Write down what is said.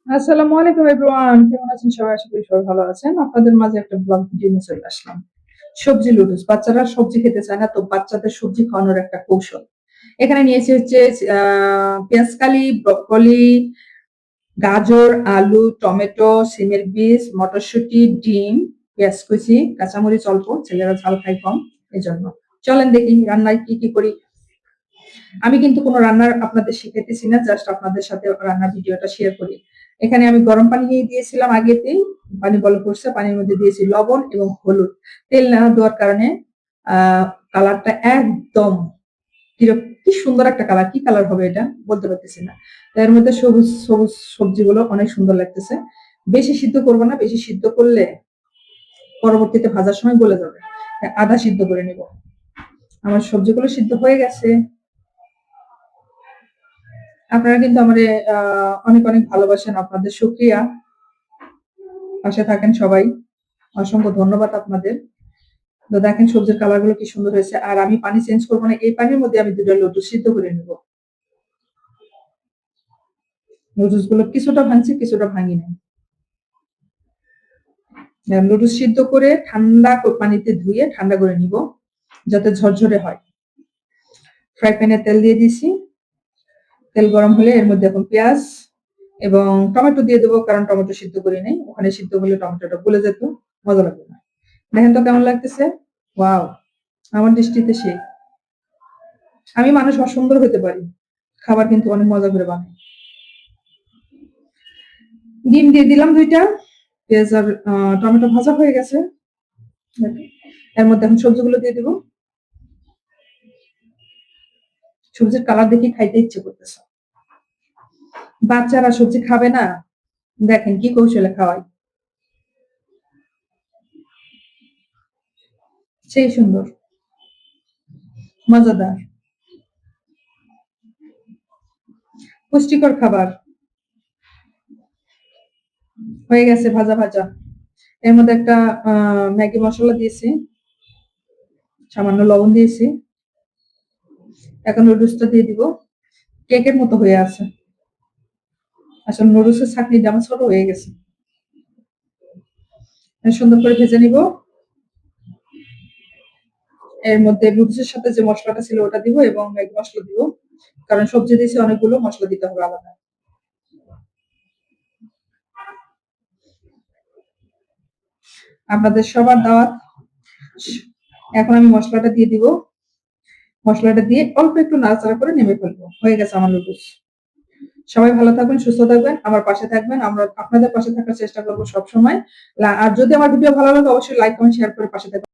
আসসালামু আলাইকুম এভরিওয়ান, কেমন আছেন সবাই? আশা করি সবাই ভালো আছেন। আপনাদের মাঝে একটা ব্লগ ভিডিও নিয়ে চলে আসলাম। সবজি লুডুস, বাচ্চারা সবজি খেতে চায় না, তো বাচ্চাদের সবজি খাওয়ানোর একটা কৌশল। এখানে নিয়েছি হচ্ছে পেঁয়াজকালি, ব্রকলি, গাজর, আলু, টমেটো, সিমের বীজ, মটরশুঁটি, ডিম, পেঁয়াজ কুচি, কাঁচামরিচ অল্প, ছেলেরা ঝাল খায় কম, এজন্য। চলেন দেখি রান্নায় কি কি করি। আমি কিন্তু কোনো রান্নার আপনাদের শিখাইতেছি না, জাস্ট আপনাদের সাথে রান্নার ভিডিওটা শেয়ার করি। এখানে আমি গরম পানি নিয়ে দিয়েছিলাম আগেতেই, পানি বলক করছে, পানির মধ্যে দিয়েছি লবণ এবং হলুদ। তেল না দেওয়ার কারণে কালারটা একদম কি সুন্দর একটা কালার, কি কালার হবে এটা বলতে পারতেছি না। এর মধ্যে সবুজ সবুজ সবজিগুলো অনেক সুন্দর লাগতেছে। বেশি সিদ্ধ করবো না, বেশি সিদ্ধ করলে পরবর্তীতে ভাজার সময় গলে যাবে। আধা সিদ্ধ করে নিব। আমার সবজিগুলো সিদ্ধ হয়ে গেছে। আপনারা কিন্তু আমারে অনেক অনেক ভালোবাসেন, আপনাদের শুকরিয়া। পাশে থাকেন সবাই, অসংখ্য ধন্যবাদ আপনাদের। তো দেখেন সবজির কালার গুলো কি সুন্দর হয়েছে। আর আমি পানি চেঞ্জ করবো না, এই পানির মধ্যে আমি দুটো লুডুস সিদ্ধ করে নিব। লুডুস গুলো কিছুটা ভাঙছি, কিছুটা ভাঙি নাই। লুডুস সিদ্ধ করে ঠান্ডা পানিতে ধুয়ে ঠান্ডা করে নিব, যাতে ঝরঝরে হয়। ফ্রাই প্যানে তেল দিয়ে দিছি। তেল গরম হলে এর মধ্যে এখন পেঁয়াজ এবং টমেটো দিয়ে দেবো, কারণ টমেটো সিদ্ধ করি নাই, ওখানে সিদ্ধ করলে টমেটোটা গলে যেত, মজা লাগবে না। দেখেন তো কেমন লাগতেছে। ওয়াও, আমার দৃষ্টিতে সেই। আমি মানুষ অসুন্দর হতে পারি, খাবার কিন্তু অনেক মজা করে বানাই। ডিম দিয়ে দিলাম দুইটা। পেঁয়াজ আর টমেটো ভাজা হয়ে গেছে। এর মধ্যে এখন সবজিগুলো দিয়ে দিব। সবজির কালার দেখে খাইতে ইচ্ছে করতেছে। বাচ্চারা সবজি খাবে না, দেখেন কি কৌশলে খাওয়াই, সেই সুন্দর, মজাদার, পুষ্টিকর খাবার হয়ে গেছে ভাজা ভাজা। এর মধ্যে একটা ম্যাগি মশলা দিয়েছি, সামান্য লবণ দিয়েছি। এখন নুডলসটা দিয়ে দিব। কেকের মতো হয়ে আছে, আসলে নুডলসের ছাকনি যেমন ছোট হয়ে গেছে। সুন্দর করে ভেজে নিব। এর মধ্যে নুডলসের সাথে যে মশলাটা ছিল ওটা দিব এবং ম্যাগি মশলা দিব, কারণ সবজি দিয়েছি অনেকগুলো, মশলা দিতে হবে আলাদা। আপনাদের সবার দাওয়াত। এখন আমি মশলাটা দিয়ে দিব। মশলাটা দিয়ে অল্প একটু নাড়াচাড়া করে নেমে ফেলবো। হয়ে গেছে আমার নুডলস। সবাই ভালো থাকবেন, সুস্থ থাকবেন, আমার পাশে থাকবেন। আমরা আপনাদের পাশে থাকার চেষ্টা করবো সবসময়। আর যদি আমার ভিডিও ভালো লাগে অবশ্যই লাইক কমেন্ট শেয়ার করে পাশে থাকবেন।